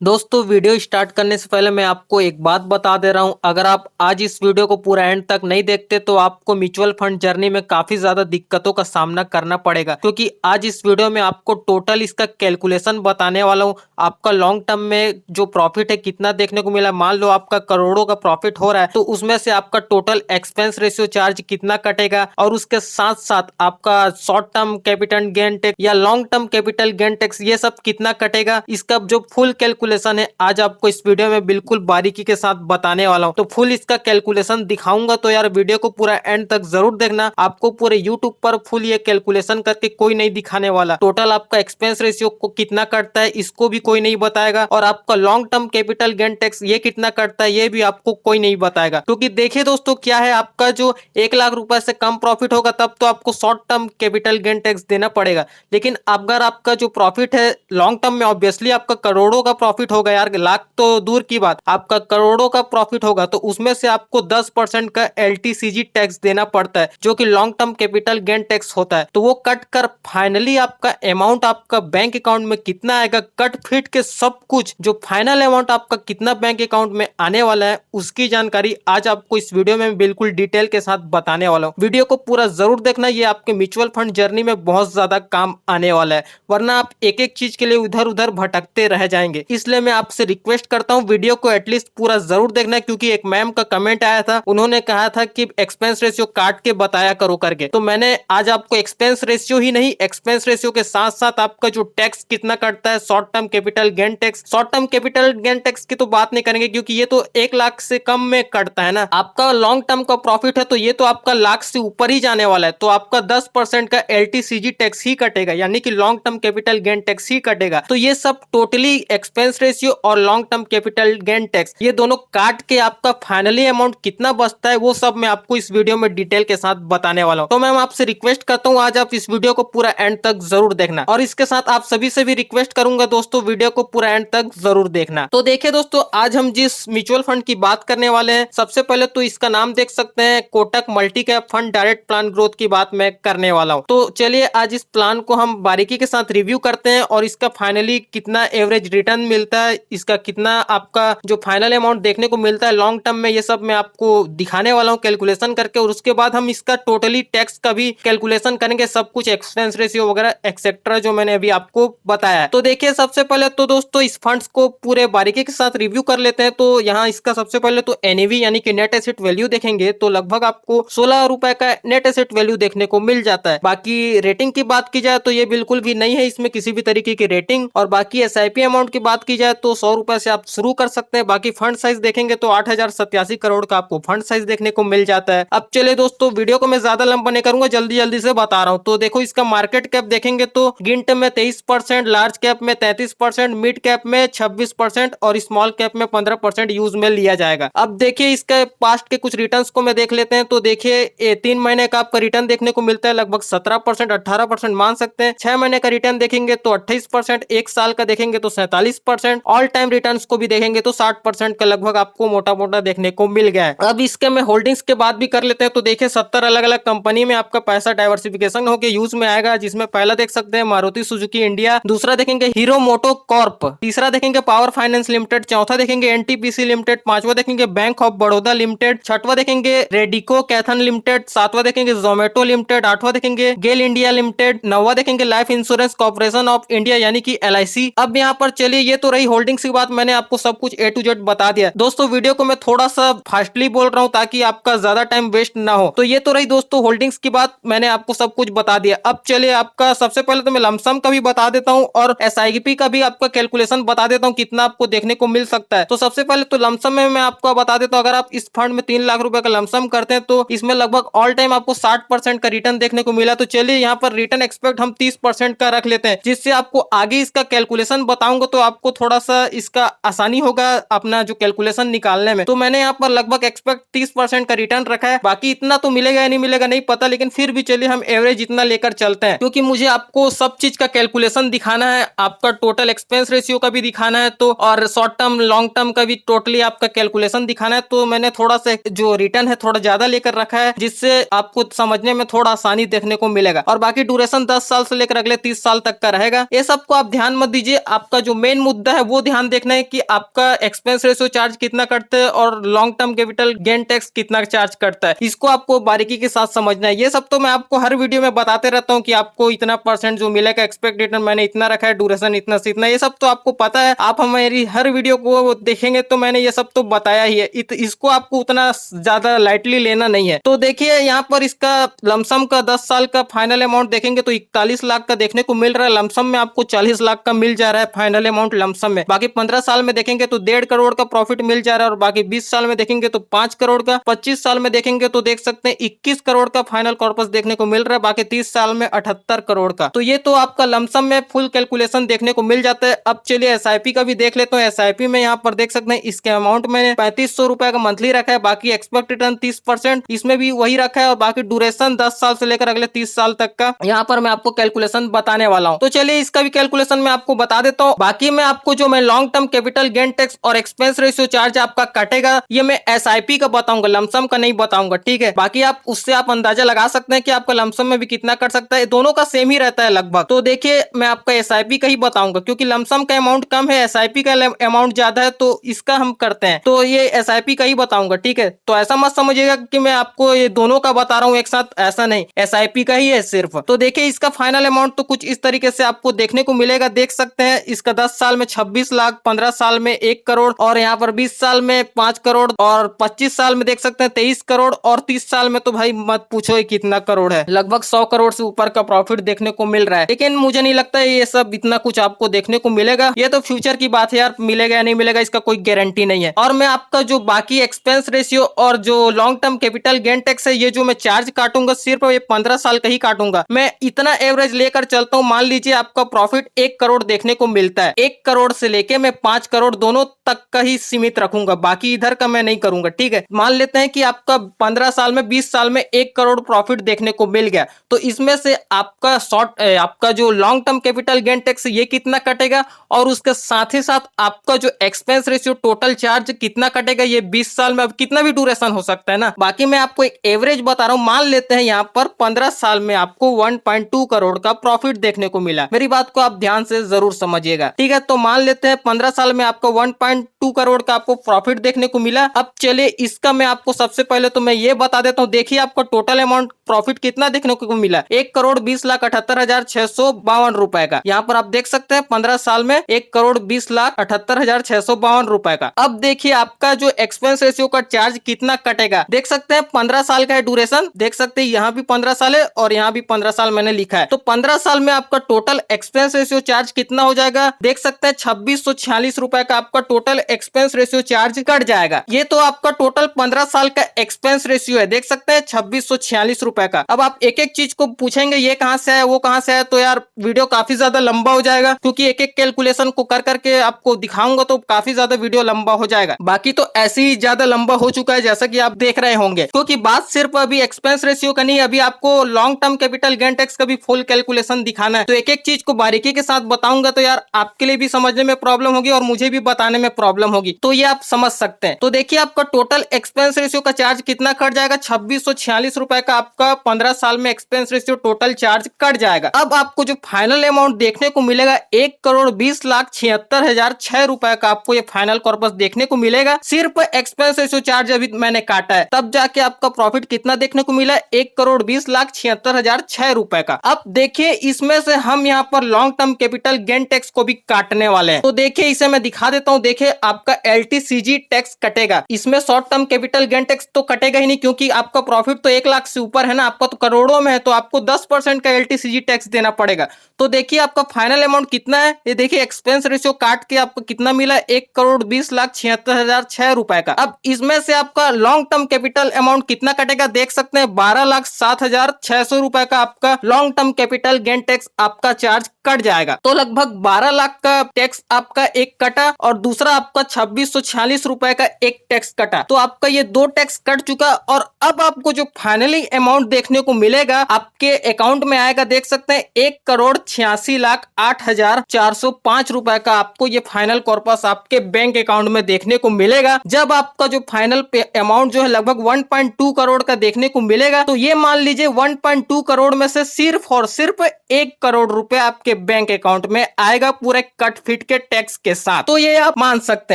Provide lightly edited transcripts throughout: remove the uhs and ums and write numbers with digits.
दोस्तों video start करने से पहले मैं आपको एक बात बता दे रहा हूं। अगर आप आज इस वीडियो को पूरा एंड तक नहीं देखते तो आपको म्यूचुअल फंड जर्नी में काफी ज्यादा दिक्कतों का सामना करना पड़ेगा, क्योंकि आज इस वीडियो में आपको टोटल इसका कैलकुलेशन बताने वाला हूं। आपका लॉन्ग टर्म में जो प्रॉफिट है कितना देखने को मिला, मान लो आपका करोड़ों का प्रॉफिट हो रहा है तो उसमें से आपका टोटल एक्सपेंस रेशियो चार्ज कितना कटेगा, और उसके साथ साथ आपका short term capital gain tax या long term capital gain tax ये सब कितना कटेगा, इसका जो फुल कैलकुलेशन है आज आपको इस वीडियो में बिल्कुल बारीकी के साथ बताने वाला हूं। तो फुल इसका कैलकुलेशन दिखाऊंगा, तो यार वीडियो को पूरा एंड तक जरूर देखना। आपको पूरे यूट्यूब पर फुल ये कैलकुलेशन करके कोई नहीं दिखाने वाला। टोटल आपका एक्सपेंस रेशियो को कितना कटता है इसको भी कोई नहीं बताएगा, और आपका long term capital gain tax ये कितना कटता है ये भी आपको कोई नहीं बताएगा। क्योंकि देखिए दोस्तों क्या है, आपका जो 1 लाख रुपए से कम प्रॉफिट होगा तब तो आपको short term capital gain tax देना पड़ेगा, लेकिन अगर आपका जो प्रॉफिट है लॉन्ग टर्म में ऑब्वियसली आपका करोड़ों का प्रॉफिट होगा यार, लाख तो दूर की बात, आपका करोड़ों का प्रॉफिट होगा तो उसमें से आपको 10% का एलटीसीजी टैक्स देना पड़ता है, जो कि long term capital gain tax होता है। तो वो कट कर फाइनली आपका अमाउंट आपका बैंक अकाउंट में कितना आएगा, कट फिट के सब कुछ जो फाइनल अमाउंट आपका कितना बैंक अकाउंट में आने वाला है उसकी जानकारी आज आपको इस वीडियो में बिल्कुल डिटेल के साथ बताने वाला हूँ। वीडियो को पूरा जरूर देखना, ये आपके म्यूचुअल फंड जर्नी में बहुत ज्यादा काम आने वाला है, वरना आप एक एक चीज के लिए इधर उधर भटकते रह जाएंगे। इसलिए मैं आपसे रिक्वेस्ट करता हूँ वीडियो को एटलीस्ट पूरा जरूर देखना, क्योंकि एक मैम का कमेंट आया था, उन्होंने कहा था कि एक्सपेंस रेशियो काट के बताया करो करके। तो मैंने आज आपको एक्सपेंस रेशियो ही नहीं, एक्सपेंस रेशियो के साथ साथ आपका जो टैक्स कितना कटता है, short term capital gain tax, short term capital gain tax की तो बात नहीं करेंगे क्योंकि ये तो 1 लाख से कम में कटता है ना। आपका लॉन्ग टर्म का प्रॉफिट है तो ये तो आपका लाख से ऊपर ही जाने वाला है, तो आपका 10% का एलटीसीजी टैक्स ही कटेगा, यानी कि long term capital gain tax ही कटेगा। तो ये सब टोटली एक्सपेंस रेशियो और long term capital gain tax ये दोनों काट के आपका फाइनली अमाउंट कितना बचता है वो सब मैं आपको इस वीडियो में डिटेल के साथ बताने वाला हूं। तो मैं आपसे रिक्वेस्ट करता हूं आज आप इस वीडियो को पूरा एंड तक जरूर देखना, और इसके साथ आप सभी से भी रिक्वेस्ट करूंगा दोस्तों वीडियो को पूरा एंड तक जरूर देखना। तो देखिए दोस्तों, आज हम जिस म्यूचुअल फंड की बात करने वाले हैं, सबसे पहले तो इसका नाम देख सकते हैं, Kotak multi cap fund direct plan growth की बात मैं करने वाला हूं। तो चलिए आज इस प्लान को हम बारीकी के साथ रिव्यू करते हैं, और इसका फाइनली कितना एवरेज रिटर्न मिलता है, इसका कितना आपका जो फाइनल अमाउंट देखने को मिलता है लॉन्ग टर्म में, ये सब मैं आपको दिखाने वाला हूं कैलकुलेशन करके। और उसके बाद हम इसका टोटली टैक्स का भी कैलकुलेशन करेंगे, सब कुछ एक्सपेंस रेशियो वगैरह एक्सेट्रा जो मैंने अभी आपको बताया है। तो देखिए सबसे पहले तो दोस्तों इस फंड्स को पूरे बारीकी के साथ रिव्यू कर लेते हैं। तो यहाँ इसका सबसे पहले तो एनएवी यानी कि नेट एसेट वैल्यू देखेंगे तो लगभग आपको 16 रुपए का नेट एसेट वैल्यू देखने को मिल जाता है। बाकी रेटिंग की बात की जाए तो ये बिल्कुल भी नहीं है इसमें किसी भी तरीके की रेटिंग। और बाकी एसआईपी अमाउंट की बात की जाए तो 100 रुपए से आप शुरू कर सकते हैं। बाकी फंड साइज देखेंगे तो 8,087 करोड़ का आपको फंड साइज देखने को मिल जाता है। अब चले दोस्तों, वीडियो को मैं ज्यादा लंबा नहीं करूंगा, जल्दी जल्दी से बता रहा हूँ। तो देखो इसका मार्केट कैप देखेंगे तो गिंट में 23%, लार्ज कैप में 33%, मिड कैप में 26% और स्मॉल कैप में 15% यूज में लिया जाएगा। अब देखिए इसका पास्ट के कुछ रिटर्न्स को मैं देख लेते हैं। तो देखिए 3 महीने का आपका रिटर्न देखने को मिलता है लगभग 17%, 18% मान सकते हैं। 6 महीने का रिटर्न देखेंगे तो 28%, 1 साल का देखेंगे तो 47%, ऑल टाइम रिटर्न्स को भी देखेंगे तो 60% का लगभग आपको मोटा मोटा देखने को मिल गया है। अब इसके में होल्डिंग्स के बात भी कर लेते हैं। तो देखिए 70 अलग अलग कंपनी में आपका पैसा डाइवर्सिफिकेशन होकर यूज में आएगा, जिसमें पहला देख सकते हैं मारुति सुजुकी इंडिया, दूसरा देखेंगे हीरो मोटो कॉर्प, तीसरा देखेंगे पावर फाइनेंस लिमिटेड, चौथा देखेंगे एनटीपीसी लिमिटेड, पांचवा देखेंगे बैंक ऑफ बड़ौदा लिमिटेड, छठवा देखेंगे रेडिको कैथन लिमिटेड, सातवां देखेंगे जोमेटो लिमिटेड, आठवां देखेंगे गेल इंडिया लिमिटेड, नौवां देखेंगे life insurance corporation of India यानी कि एलआईसी। अब यहाँ पर चलिए ये तो रही होल्डिंग्स की बात, मैंने आपको सब कुछ ए टू जेड बता दिया। दोस्तों वीडियो को मैं थोड़ा सा फास्टली बोल रहा हूँ ताकि आपका ज्यादा टाइम वेस्ट ना हो। तो ये तो रही दोस्तों होल्डिंग्स की बात, मैंने आपको सब कुछ बता दिया। अब चलिए आपका सबसे पहले तो मैं लमसम का भी बता देता हूँ और एसआईपी का भी आपका कैलकुलेशन बता देता हूँ कितना आपको देखने को मिल सकता है। तो सबसे पहले तो लमसम में मैं आपको बता देता हूँ, अगर आप इस फंड में 3 लाख रुपए का लमसम करते हैं तो इसमें लगभग ऑल टाइम आपको 60% का रिटर्न देखने को मिला। तो चलिए यहाँ पर रिटर्न एक्सपेक्ट हम 30% का रख लेते हैं, जिससे आपको आगे इसका कैलकुलेशन बताऊंगा तो आपको थोड़ा सा इसका आसानी होगा अपना जो कैलकुलेशन निकालने में। तो मैंने यहाँ पर लगभग एक्सपेक्ट 30% का रिटर्न रखा है। बाकी इतना तो मिलेगा या नहीं मिलेगा नहीं पता, लेकिन फिर भी चलिए हम एवरेज इतना लेकर चलते हैं, क्योंकि मुझे आपको सब चीज का कैलकुलेशन दिखाना है, आपका टोटल एक्सपेंस रेशियो का भी दिखाना है, तो और शॉर्ट टर्म लॉन्ग टर्म का भी टोटली आपका कैलकुलेशन दिखाना है। तो मैंने थोड़ा सा जो रिटर्न है थोड़ा ज्यादा लेकर रखा है, जिससे आपको समझने में थोड़ा आसानी देखने को मिलेगा। और बाकी ड्यूरेशन 10 साल से लेकर अगले 30 साल तक का रहेगा। ये सबको आप ध्यान मत दीजिए, आपका जो मेन मुद्दा मुद्दा है वो ध्यान देखना है कि आपका एक्सपेंस रेशियो चार्ज कितना करता है और long term capital gain tax कितना चार्ज करता है, इसको आपको बारीकी के साथ समझना है। ये सब तो मैं आपको हर वीडियो में बताते रहता हूँ कि आपको इतना परसेंट जो मिलेगा, एक्सपेक्ट रिटर्न मैंने इतना रखा है, ड्यूरेशन इतना से इतना, ये सब तो आपको पता है। आप हमारी हर वीडियो को देखेंगे तो मैंने ये सब तो बताया ही है, इसको आपको उतना ज्यादा लाइटली लेना नहीं है। तो देखिए यहाँ पर इसका लमसम का 10 साल का फाइनल अमाउंट देखेंगे तो 41 लाख का देखने को मिल रहा है। लमसम में आपको 40 लाख का मिल जा रहा है फाइनल अमाउंट लमसम में। बाकी 15 साल में देखेंगे तो 1.5 करोड़ का प्रॉफिट मिल जा रहा है, और बाकी 20 साल में देखेंगे तो 5 करोड़ का, 25 साल में देखेंगे तो देख सकते हैं 21 करोड़ का फाइनल कॉर्पस देखने को मिल रहा है, बाकी 30 साल में 78 करोड़ का। तो ये तो आपका लमसम में फुल कैलकुलेशन देखने को मिल जाता है। अब चलिए एसआईपी का भी देख लेते हैं। एसआईपी में यहाँ पर देख सकते हैं इसके अमाउंट मैंने 3500 रुपए का मंथली रखा है, बाकी एक्सपेक्ट रिटर्न 30% इसमें भी वही रखा है, और बाकी ड्यूरेशन 10 साल से लेकर अगले 30 साल तक का यहाँ पर मैं आपको कैलकुलेशन बताने वाला हूँ। तो चलिए इसका भी कैलकुलेशन मैं आपको बता देता हूँ। बाकी मैं आपको जो मैं long term capital gain tax और एक्सपेंस रेशियो चार्ज आपका कटेगा, ये मैं एसआईपी का बताऊंगा, लमसम का नहीं बताऊंगा, ठीक है। बाकी आप उससे आप अंदाजा लगा सकते हैं कि आपका लमसम में भी कितना कट सकता है, दोनों का सेम ही रहता है लगभग। तो देखिए मैं आपका एसआईपी का ही बताऊंगा, क्योंकि लमसम का अमाउंट कम है, एसआईपी का अमाउंट ज्यादा है, तो इसका हम करते हैं। तो ये एसआईपी का ही बताऊंगा, ठीक है। तो ऐसा मत समझिएगा कि मैं आपको ये दोनों का बता रहा हूँ एक साथ, ऐसा नहीं, एसआईपी का ही है सिर्फ। तो देखिए इसका फाइनल अमाउंट तो कुछ इस तरीके से आपको देखने को मिलेगा, देख सकते हैं इसका 10 साल में 26 लाख, 15 साल में 1 करोड़, और यहाँ पर 20 साल में 5 करोड़, और 25 साल में देख सकते हैं 23 करोड़, और 30 साल में तो भाई मत पूछो कितना करोड़ है, लगभग 100 करोड़ से ऊपर का प्रॉफिट देखने को मिल रहा है। लेकिन मुझे नहीं लगता है ये सब इतना कुछ आपको देखने को मिलेगा, ये तो फ्यूचर की बात है यार, मिलेगा या नहीं मिलेगा इसका कोई गारंटी नहीं है। और मैं आपका जो बाकी एक्सपेंस रेशियो और जो long term capital gain tax है, ये जो मैं चार्ज काटूंगा सिर्फ ये 15 साल का ही काटूंगा। मैं इतना एवरेज लेकर चलता हूँ, मान लीजिए आपका प्रॉफिट 1 करोड़ देखने को मिलता है, 1 करोड़ से लेके मैं 5 करोड़ दोनों तक का ही सीमित रखूंगा, बाकी इधर का मैं नहीं करूंगा, ठीक है। मान लेते हैं कि आपका 15 साल में 20 साल में 1 करोड़ प्रॉफिट देखने को मिल गया, तो इसमें से आपका जो long term capital gain tax ये कितना कटेगा, और उसके साथ ही साथ आपका जो एक्सपेंस रेशियो टोटल चार्ज कितना कटेगा, ये 20 साल में अब कितना भी ड्यूरेशन हो सकता है ना। बाकी मैं आपको एक एवरेज बता रहा हूं, मान लेते हैं यहाँ पर 15 साल में आपको 1.2 करोड़ का प्रॉफिट देखने को मिला। मेरी बात को आप ध्यान से जरूर समझिएगा, ठीक है। तो मान लेते हैं 15 साल में आपको 1.2 करोड़ का आपको प्रॉफिट देखने को मिला। अब चलिए इसका मैं आपको सबसे पहले तो मैं ये बता देता हूँ, देखिए आपका टोटल अमाउंट प्रॉफिट कितना देखने को मिला, 1,20,78,652 रुपए का। यहाँ पर आप देख सकते हैं 15 साल में 1,20,78,652 रुपए का। अब देखिए आपका जो एक्सपेंस रेशियो का चार्ज कितना कटेगा, देख सकते हैं 15 साल का है ड्यूरेशन, देख सकते हैं यहाँ भी 15 साल है और यहाँ भी 15 साल मैंने लिखा है। तो 15 साल में आपका टोटल एक्सपेंस रेशियो चार्ज कितना हो जाएगा, देख सकते हैं 2646 रुपए का आपका total expense ratio charge cut जाएगा। ये तो आपका टोटल 15 साल का एक्सपेंस रेशियो है, देख सकते हैं 2646 रुपए का। अब आप एक एक चीज को पूछेंगे ये कहां से आया वो कहां से आया, तो यार वीडियो काफी ज्यादा लंबा हो जाएगा, क्योंकि एक एक कैलकुलेशन को कर करके आपको दिखाऊंगा तो काफी ज्यादा वीडियो लंबा हो जाएगा। बाकी तो ऐसे ही ज्यादा लंबा हो चुका है जैसा कि आप देख रहे होंगे, क्योंकि बात सिर्फ अभी एक्सपेंस रेशियो का नहीं, अभी आपको long term capital gain tax का भी फुल कैलकुलेशन दिखाना है। तो एक एक चीज को बारीकी के साथ बताऊंगा तो यार आपके लिए भी समझने में प्रॉब्लम होगी और मुझे भी बताने में प्रॉब्लम होगी, तो ये आप समझ सकते हैं। तो देखिए आपका टोटल एक्सपेंस रेशियो का चार्ज कितना कट जाएगा, 2646 रुपए का आपका 15 साल में expense ratio total charge cut जाएगा। अब आपको जो फाइनल अमाउंट देखने को मिलेगा 1,20,76,006 रुपए का आपको ये फाइनल कॉर्पस देखने को मिलेगा, सिर्फ एक्सपेंस रेशियो चार्ज अभी मैंने काटा है, तब जाके आपका प्रॉफिट कितना देखने को मिला, 1,20,76,006 रुपए का। अब देखिए इसमें से हम यहाँ पर long term capital gain tax को भी काटने वाले हैं। तो देखिए इसे मैं दिखा देता हूँ, देखिए आपका LTCG टैक्स कटेगा, इसमें short term capital gain tax तो कटेगा ही नहीं, क्योंकि आपका प्रॉफिट तो 1 लाख से ऊपर है ना, आपका तो करोड़ों में है, तो आपको 10% का LTCG टैक्स देना पड़ेगा। तो देखिए आपका फाइनल अमाउंट कितना है, ये देखिए एक्सपेंस रेशियो काट के आपको कितना मिला, 1,20,76,006 रुपए का। अब इसमें से आपका लॉन्ग टर्म कैपिटल अमाउंट कितना कटेगा, देख सकते हैं 12,07,600 रुपए का आपका long term capital gain tax आपका चार्ज कट जाएगा। तो लगभग 12 लाख का टैक्स आपका एक कटा और दूसरा आपका 2646 रुपए का एक टैक्स कटा, तो आपका ये 2 टैक्स कट चुका। और अब आपको जो फाइनली अमाउंट देखने को मिलेगा आपके अकाउंट में आएगा, देख सकते हैं 1,86,08,405 रुपए का आपको ये फाइनल कॉर्पस आपके बैंक अकाउंट में देखने को मिलेगा। जब आपका जो फाइनल अमाउंट जो है लगभग 1.2 करोड़ का देखने को मिलेगा, तो ये मान लीजिए 1.2 करोड़ में से सिर्फ और सिर्फ 1 करोड़ रुपए आपके बैंक अकाउंट में आएगा पूरे कट फिट के टैक्स के साथ। तो ये आप मान सकते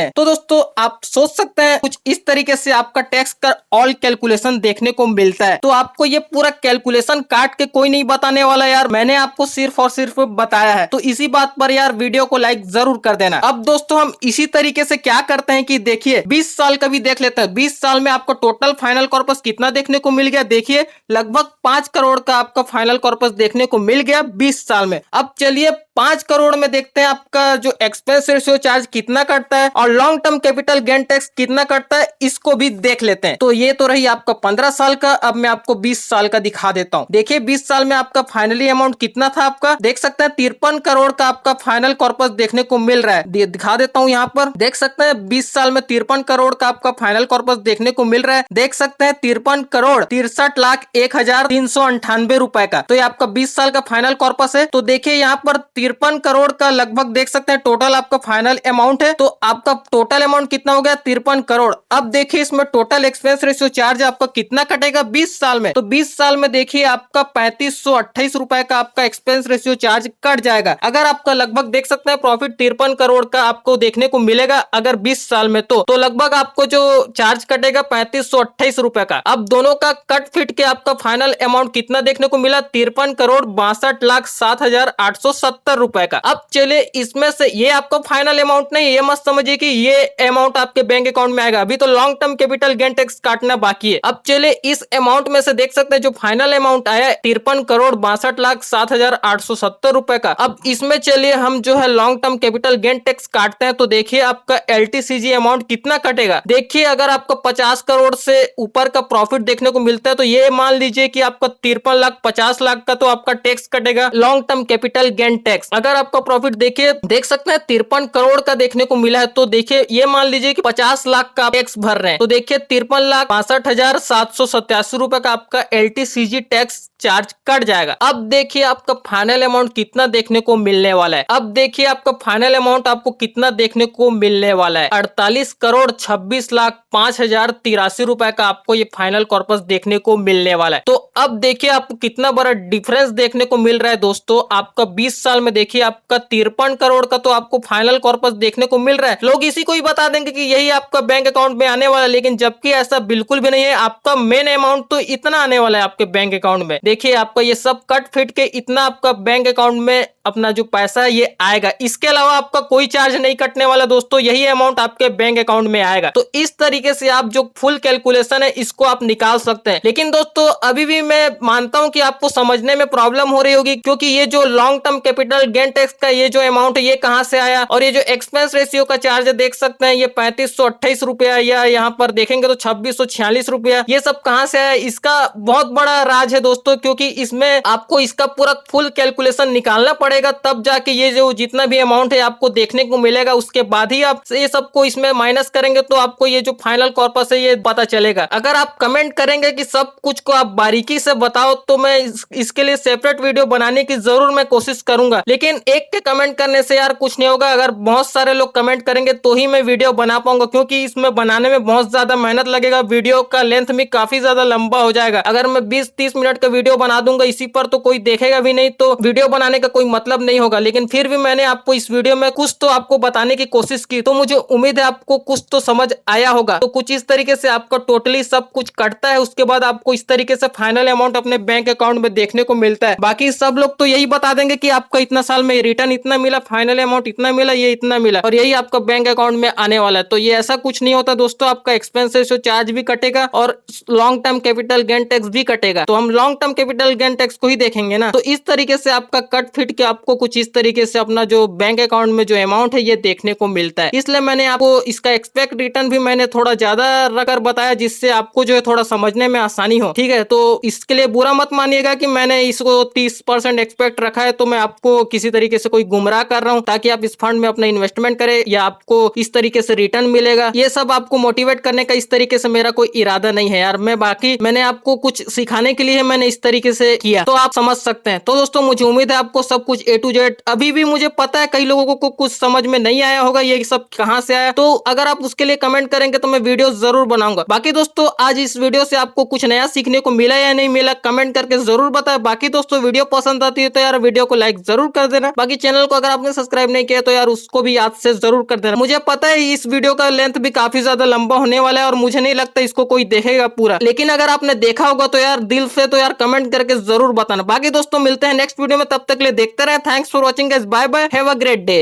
हैं। तो दोस्तों आप सोच सकते हैं कुछ इस तरीके से आपका टैक्स का ऑल कैलकुलेशन देखने को मिलता है। तो आपको ये पूरा कैलकुलेशन काट के कोई नहीं बताने वाला यार, मैंने आपको सिर्फ और सिर्फ बताया है। तो इसी बात पर यार वीडियो को लाइक जरूर कर देना। अब दोस्तों हम इसी तरीके से क्या करते हैं कि देखिए 20 साल का भी देख लेते हैं। 20 साल में आपको टोटल फाइनल कॉर्पस कितना देखने को मिल गया, देखिए लगभग 5 करोड़ का आपका फाइनल कॉर्पस देखने को मिल गया 20 साल में। अब चलिए 5 करोड़ में देखते हैं आपका जो एक्सपेंस रेशियो चार्ज कितना कटता है और long term capital gain tax कितना कटता है, इसको भी देख लेते हैं। तो ये तो रही आपका 15 साल का। अब मैं आपको 20 साल का दिखा देता हूं। देखिए 20 साल में आपका फाइनली अमाउंट कितना था, आपका देख सकते हैं 53 करोड़ का आपका फाइनल कॉर्पस देखने को मिल रहा है। दिखा देता हूं, यहाँ पर देख सकते हैं 20 साल में 53 करोड़ का आपका फाइनल कॉर्पस देखने को मिल रहा है। देख सकते हैं 53 करोड़ 63,01,398 रुपए का। तो ये आपका 20 साल का फाइनल कॉर्पस है। तो देखिए यहाँ पर 53 करोड़ का लगभग देख सकते हैं टोटल आपका फाइनल अमाउंट है। तो आपका टोटल अमाउंट कितना हो गया, 53 करोड़। अब देखिए इसमें टोटल एक्सपेंस रेशियो चार्ज आपका कितना कटेगा 20 साल में। तो 20 साल में देखिए आपका 3528 रुपए का आपका एक्सपेंस रेशियो चार्ज कट जाएगा। अगर आपका लगभग देख सकते हैं प्रॉफिट 53 करोड़ का आपको देखने को मिलेगा अगर 20 साल में, तो लगभग आपको जो चार्ज कटेगा 3528 रुपए का। अब दोनों का कट फिट के आपका फाइनल अमाउंट कितना देखने को मिला, 53 करोड़ 62,07,870 रुपए का। अब चलिए इसमें से ये आपका फाइनल अमाउंट नहीं, ये मत समझिए कि ये अमाउंट आपके बैंक अकाउंट में आएगा। अभी तो long term capital gain tax काटना बाकी है। अब चलिए इस अमाउंट में से देख सकते हैं जो फाइनल अमाउंट आया 53 करोड़ 62,07,870 रुपए का। अब इसमें चलिए हम जो है long term capital gain tax काटते हैं। तो देखिए आपका LTCG अमाउंट कितना कटेगा। देखिए अगर आपको 50 करोड़ से ऊपर का प्रॉफिट देखने को मिलता है तो ये मान लीजिए कि आपका 53 लाख 50 लाख का तो आपका टैक्स कटेगा long term capital gain tax. अगर आपका प्रॉफिट देखिए देख सकते हैं 53 करोड़ का देखने को मिला है तो देखिए ये मान लीजिए कि 50 लाख का टैक्स भर रहे हैं। तो देखिए 53,62,787 रुपए का आपका LTCG टैक्स चार्ज कट जाएगा। अब देखिए आपका फाइनल अमाउंट कितना देखने को मिलने वाला है। अब देखिए आपका फाइनल अमाउंट आपको कितना देखने को मिलने वाला है, 48 करोड़ 26,05,083 रुपए का आपको ये फाइनल कॉर्पस देखने को मिलने वाला है। तो अब देखिए आपको कितना बड़ा डिफरेंस देखने को मिल रहा है दोस्तों। आपका 20 साल में देखिए आपका 53 करोड़ का तो आपको फाइनल कॉर्पस देखने को मिल रहा है। लोग इसी को ही बता देंगे कि यही आपका बैंक अकाउंट में आने वाला है, लेकिन जबकि ऐसा बिल्कुल भी नहीं है। आपका मेन अमाउंट तो इतना आने वाला है आपके बैंक अकाउंट में। देखिए आपका ये सब कट फिट के इतना आपका बैंक अकाउंट में अपना जो पैसा है ये आएगा। इसके अलावा आपका कोई चार्ज नहीं कटने वाला दोस्तों, यही अमाउंट आपके बैंक अकाउंट में आएगा। तो इस तरीके से आप जो फुल कैलकुलेशन है इसको आप निकाल सकते हैं। लेकिन दोस्तों अभी भी मैं मानता हूं कि आपको समझने में प्रॉब्लम हो रही होगी, क्योंकि ये जो long term capital gain tax का ये जो अमाउंट है ये कहां से आया, और ये जो एक्सपेंस रेशियो का चार्ज देख सकते हैं ये 3528 रुपया या यहाँ पर देखेंगे तो 2646 रुपया, ये सब कहां से आया। इसका बहुत बड़ा राज है दोस्तों, क्योंकि इसमें आपको इसका पूरा फुल कैलकुलेशन निकालना पड़ेगा, तब जाके ये जो जितना भी अमाउंट है आपको देखने को मिलेगा। उसके बाद ही आप ये सबको इसमें माइनस करेंगे तो आपको ये जो फाइनल कॉर्पस है ये पता चलेगा। अगर आप कमेंट करेंगे कि सब कुछ को आप बारीकी से बताओ तो मैं इसके लिए सेपरेट वीडियो बनाने की जरूर मैं कोशिश करूंगा। लेकिन एक के कमेंट करने से यार कुछ नहीं होगा, अगर बहुत सारे लोग कमेंट करेंगे तो ही मैं वीडियो बना पाऊंगा, क्योंकि इसमें बनाने में बहुत ज्यादा मेहनत लगेगा। वीडियो का लेंथ भी काफी ज्यादा लंबा हो जाएगा। अगर मैं 20-30 मिनट का वीडियो बना दूंगा इसी पर तो कोई देखेगा भी नहीं, तो वीडियो बनाने का कोई मतलब नहीं होगा। लेकिन फिर भी मैंने आपको इस वीडियो में कुछ तो आपको बताने की कोशिश की, तो मुझे उम्मीद है आपको कुछ तो समझ आया होगा। तो कुछ इस तरीके से आपका टोटली सब कुछ कटता है, उसके बाद आपको इस तरीके से फाइनल अमाउंट अपने बैंक अकाउंट में देखने को मिलता है। बाकी सब लोग तो यही बता देंगे कि आपका इतना साल में रिटर्न इतना मिला, फाइनल अमाउंट इतना मिला, ये इतना मिला, और यही आपका बैंक अकाउंट में आने वाला है। तो ये ऐसा कुछ नहीं होता दोस्तों, आपका एक्सपेंस रेशियो चार्ज भी कटेगा और long term capital gain tax भी कटेगा। तो हम long term capital gain tax को ही देखेंगे ना। तो इस तरीके से आपका कट फिट के आपको कुछ इस तरीके से अपना जो बैंक अकाउंट में जो अमाउंट है ये देखने को मिलता है। इसलिए मैंने आपको इसका एक्सपेक्ट रिटर्न भी मैंने थोड़ा ज्यादा रखकर बताया, जिससे आपको जो है थोड़ा समझने में आसानी हो। ठीक है, तो इसके लिए बुरा मत मानिएगा कि मैंने इसको 30% एक्सपेक्ट रखा है तो मैं आपको किसी तरीके से कोई गुमराह कर रहा हूं ताकि आप इस फंड में अपना इन्वेस्टमेंट करें या आपको इस तरीके से रिटर्न मिलेगा। ये सब आपको मोटिवेट करने का इस तरीके से मेरा कोई इरादा नहीं है यार। मैंने आपको कुछ सिखाने के लिए मैंने इस तरीके से किया, तो आप समझ सकते हैं। तो दोस्तों मुझे उम्मीद है आपको सब कुछ A to Z, अभी भी मुझे पता है कई लोगों को कुछ समझ में नहीं आया होगा ये सब कहां से आया, तो अगर आप उसके लिए कमेंट करेंगे तो मैं वीडियो जरूर बनाऊंगा। बाकी दोस्तों आज इस वीडियो से आपको कुछ नया सीखने को मिला या नहीं मिला कमेंट करके जरूर बताएं। बाकी दोस्तों वीडियो पसंद आती है तो यार वीडियो को लाइक जरूर कर देना। बाकी चैनल को अगर आपने सब्सक्राइब नहीं किया तो यार उसको भी याद से जरूर कर देना। मुझे पता है इस वीडियो का लेंथ भी काफी ज्यादा लंबा होने वाला है और मुझे नहीं लगता इसको कोई देखेगा पूरा, लेकिन अगर आपने देखा होगा तो यार दिल से तो यार कमेंट करके जरूर बताना। बाकी दोस्तों मिलते हैं नेक्स्ट वीडियो में, तब तक के लिए देखते रहे। Thanks for watching guys, bye bye, have a great day.